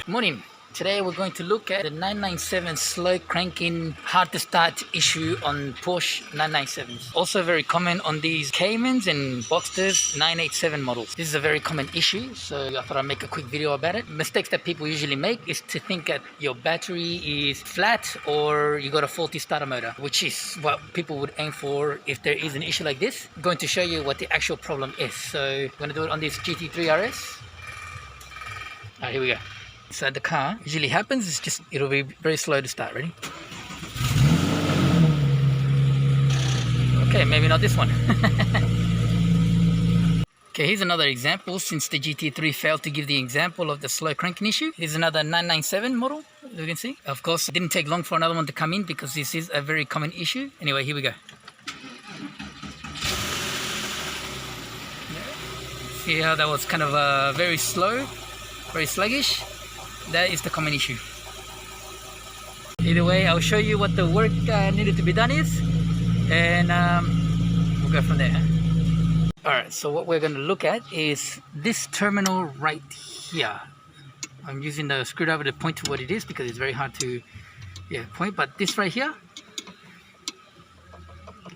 Morning. Today we're going to look at the 997 slow cranking hard to start issue on Porsche 997s. Also very common on these Caymans and Boxsters 987 models. This is a very common issue, so I thought I'd make a quick video about it. Mistakes that people usually make is to think that your battery is flat or you got a faulty starter motor, which is what people would aim for if there is an issue like this. I'm going to show you what the actual problem is. So I'm going to do it on this GT3 RS. Alright, here we go. Inside the car, usually happens, it's just, it'll be very slow to start. Ready? Okay, maybe not this one. Okay, here's another example. Since the GT3 failed to give the example of the slow cranking issue, here's another 997 model, as you can see. Of course, it didn't take long for another one to come in because this is a very common issue. Anyway, here we go. See how that was kind of very slow, very sluggish? That is the common issue. Either way, I'll show you what the work needed to be done is, and we'll go from there. Alright, so what we're going to look at is this terminal right here. I'm using the screwdriver to point to what it is because it's very hard to point, but this right here,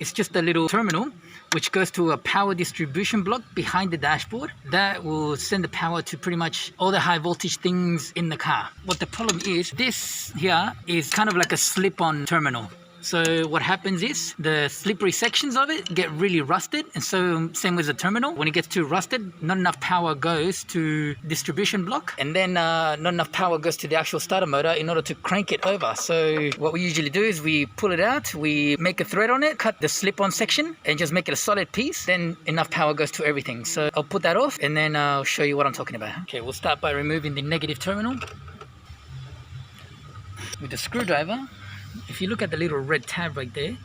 it's just a little terminal which goes to a power distribution block behind the dashboard that will send the power to pretty much all the high voltage things in the car. What the problem is, this here is kind of like a slip-on terminal. So what happens is the slippery sections of it get really rusted, and so same with the terminal. When it gets too rusted, not enough power goes to distribution block, and then not enough power goes to the actual starter motor in order to crank it over. So what we usually do is we pull it out, we make a thread on it, cut the slip-on section and just make it a solid piece, then enough power goes to everything. So I'll put that off and then I'll show you what I'm talking about. Okay, we'll start by removing the negative terminal with the screwdriver. If you look at the little red tab right there,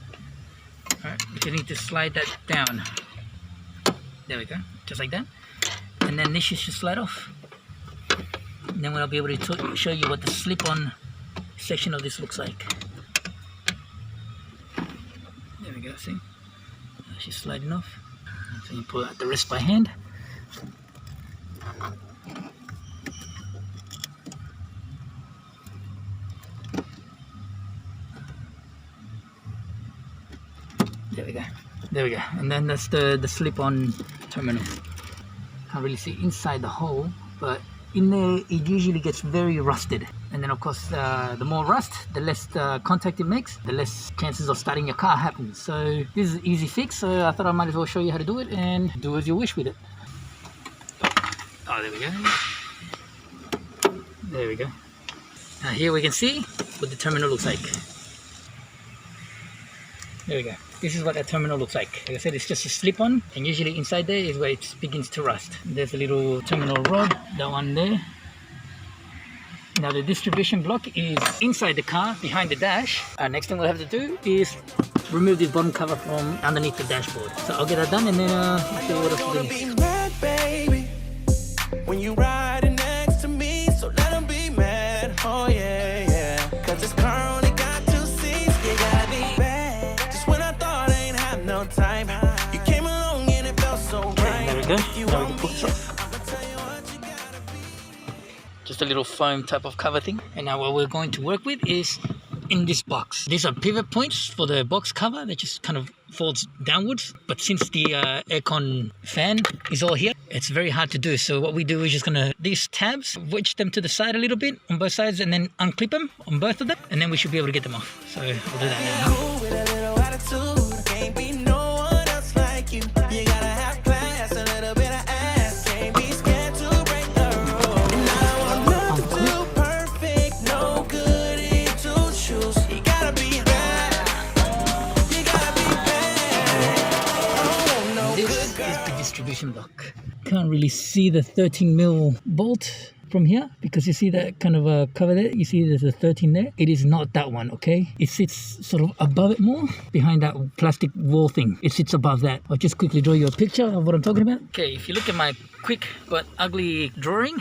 alright, you need to slide that down. There we go, just like that. And then this should slide off. And then I'll be able to show you what the slip-on section of this looks like. There we go, see? She's sliding off. So you pull out the rest by hand. There we go. There we go. And then that's the slip-on terminal. Can't really see inside the hole, but in there it usually gets very rusted. And then of course, the more rust, the less contact it makes, the less chances of starting your car happens. So this is an easy fix. So I thought I might as well show you how to do it and do as you wish with it. Oh, there we go. There we go. Now here we can see what the terminal looks like. There we go. This is what that terminal looks like. Like I said, it's just a slip-on, and usually inside there is where it begins to rust. There's a little terminal rod, that one there. Now the distribution block is inside the car, behind the dash. Next thing we'll have to do is remove this bottom cover from underneath the dashboard. So I'll get that done and then I'll show you what else to do. Baby, when you riding next to me, so let them be mad. Oh yeah, yeah. Cause this car only got 2 seats, you got me bad. Time you came along and it felt so right. There we go. Now we can pull this off. Just a little foam type of cover thing. And now what we're going to work with is in this box. These are pivot points for the box cover that just kind of folds downwards. But since the aircon fan is all here, it's very hard to do. So what we do is just gonna, these tabs, wedge them to the side a little bit on both sides and then unclip them on both of them. And then we should be able to get them off. So we'll do that now. Distribution block. Can't really see the 13mm bolt from here because you see that kind of cover there. You see there's a 13 there. It is not that one, okay? It sits sort of above it more, behind that plastic wall thing. It sits above that. I'll just quickly draw you a picture of what I'm talking about. Okay, if you look at my quick but ugly drawing,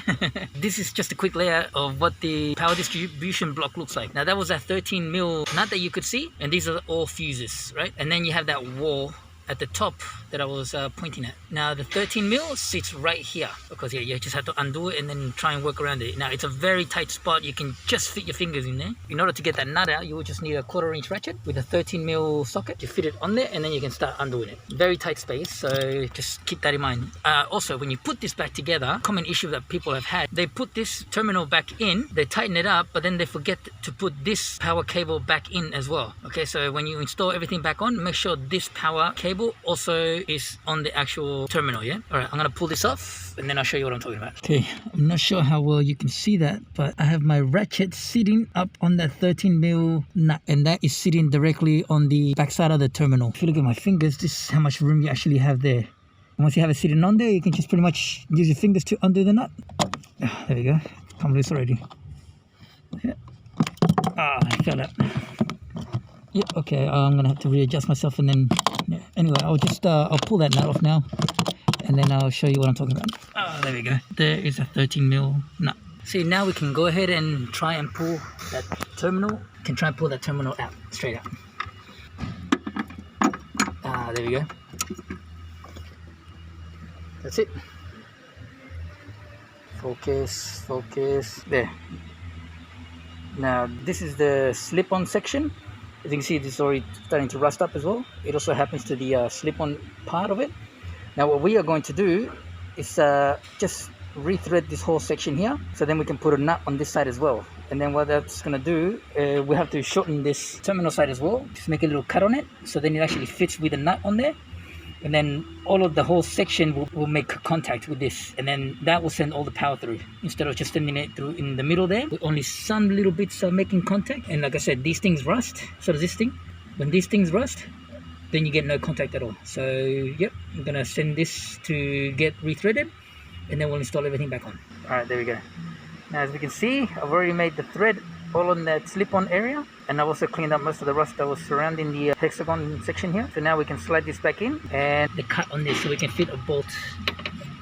this is just a quick layout of what the power distribution block looks like. Now that was a 13mm nut that you could see, and these are all fuses, right? And then you have that wall at the top that I was pointing at. Now the 13 mil sits right here because you just have to undo it and then try and work around it. Now it's a very tight spot. You can just fit your fingers in there. In order to get that nut out, you will just need a 1/4 inch ratchet with a 13 mil socket. You fit it on there and then you can start undoing it. Very tight space, so just keep that in mind. Also, when you put this back together, common issue that people have had, they put this terminal back in, they tighten it up, but then they forget to put this power cable back in as well. Okay, so when you install everything back on, make sure this power cable also is on the actual terminal, yeah? All right, I'm gonna pull this off and then I'll show you what I'm talking about. Okay, I'm not sure how well you can see that, but I have my ratchet sitting up on that 13 mil nut, and that is sitting directly on the backside of the terminal. If you look at my fingers, this is how much room you actually have there. And once you have it sitting on there, you can just pretty much use your fingers to undo the nut. There we go, come loose already. Yeah. I fell out. Yep, okay, I'm gonna have to readjust myself and then, yeah. Anyway, I'll pull that nut off now and then I'll show you what I'm talking about. There we go. There is a 13 mil nut. See, now we can go ahead and try and pull that terminal. You can try and pull that terminal out, straight out. There we go. That's it. Focus, focus, there. Now, this is the slip-on section. As you can see, this is already starting to rust up as well. It also happens to the slip-on part of it. Now what we are going to do is just rethread this whole section here, so then we can put a nut on this side as well. And then what that's going to do, we have to shorten this terminal side as well. Just make a little cut on it, so then it actually fits with a nut on there. And then all of the whole section will make contact with this, and then that will send all the power through instead of just sending it through in the middle there with only some little bits of making contact. And like I said, these things rust, so does this thing. When these things rust, then you get no contact at all. So yep, I'm gonna send this to get rethreaded and then we'll install everything back on. All right, there we go. Now as we can see, I've already made the thread all on that slip-on area, and I've also cleaned up most of the rust that was surrounding the hexagon section here. So now we can slide this back in and the cut on this so we can fit a bolt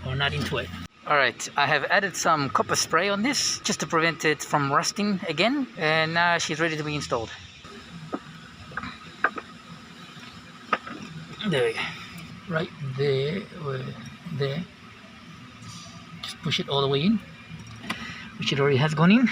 or nut into it. Alright, I have added some copper spray on this just to prevent it from rusting again, and now she's ready to be installed. There we go. Right there, or there. Just push it all the way in, which it already has gone in.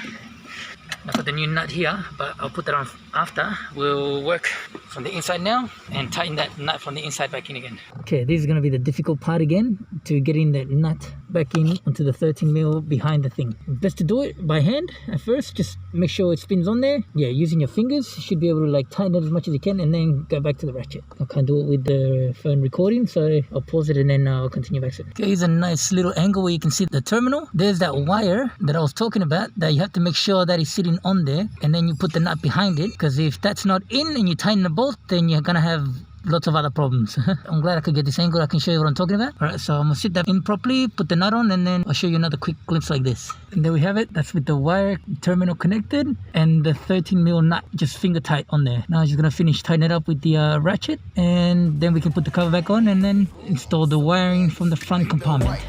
I put the new nut here, but I'll put that on after. We'll work from the inside now and tighten that nut from the inside back in again. Okay, this is going to be the difficult part again, to getting that nut back in onto the 13 mil behind the thing. Best to do it by hand at first. Just make sure it spins on there. Yeah, using your fingers, you should be able to like tighten it as much as you can and then go back to the ratchet. I can't do it with the phone recording, so I'll pause it and then I'll continue back to it. Okay, here's a nice little angle where you can see the terminal. There's that wire that I was talking about that you have to make sure that is sitting on there, and then you put the nut behind it, because if that's not in and you tighten the bolt, then you're gonna have lots of other problems. I'm glad I could get this angle. I can show you what I'm talking about. Alright, so I'm gonna sit that in properly, put the nut on, and then I'll show you another quick glimpse like this. And there we have it. That's with the wire terminal connected and the 13 mil nut just finger tight on there. Now I'm just gonna finish tightening it up with the ratchet, and then we can put the cover back on and then install the wiring from the front compartment.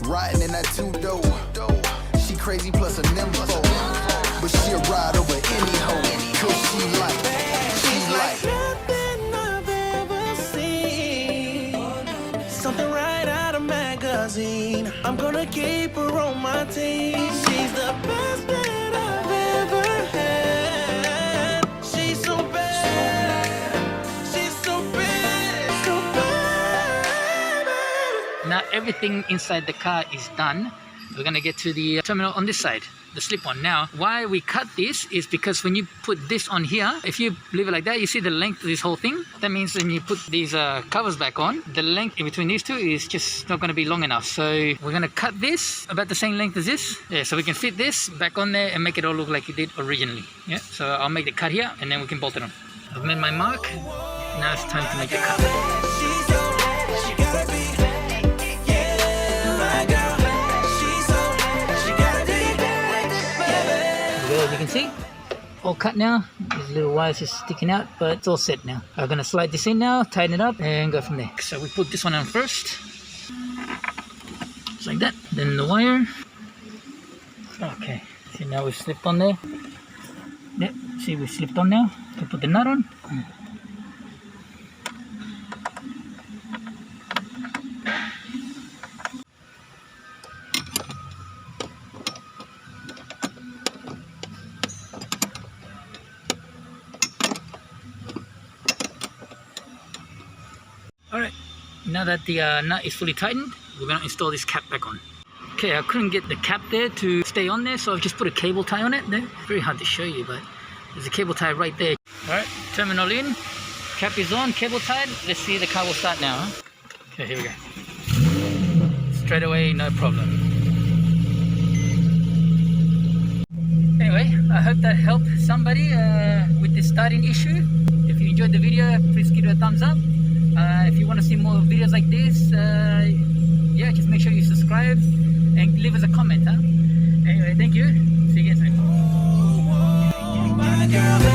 Riding in that two-door, she crazy plus a nympho, but she'll ride over any hoe, cause she's like nothing I've ever seen, something right out of magazine. I'm gonna keep her on my team. She's the best that I've ever had. She's so bad, she's so bad, so bad. Now everything inside the car is done. We're gonna get to the terminal on this side, the slip-on. Now, why we cut this is because when you put this on here, if you leave it like that, you see the length of this whole thing. That means when you put these covers back on, the length in between these two is just not gonna be long enough. So we're gonna cut this about the same length as this. Yeah, so we can fit this back on there and make it all look like it did originally. Yeah, so I'll make the cut here and then we can bolt it on. I've made my mark. Now it's time to make the cut. As you can see, all cut now. These little wires just sticking out, but it's all set now. I'm gonna slide this in now, tighten it up, and go from there. So we put this one on first, just like that. Then the wire. Okay, Okay, now we've slipped on there. Yep, see we've slipped on now. To put the nut on. Alright, now that the nut is fully tightened, we're going to install this cap back on. Okay, I couldn't get the cap there to stay on there, so I've just put a cable tie on it there. Very hard to show you, but there's a cable tie right there. Alright, terminal in, cap is on, cable tied. Let's see, the car will start now. Huh? Okay, here we go. Straight away, no problem. Anyway, I hope that helped somebody with this starting issue. If you enjoyed the video, please give it a thumbs up. If you want to see more videos like this, yeah, just make sure you subscribe and leave us a comment. Huh? Anyway, thank you. See you again soon. My girl.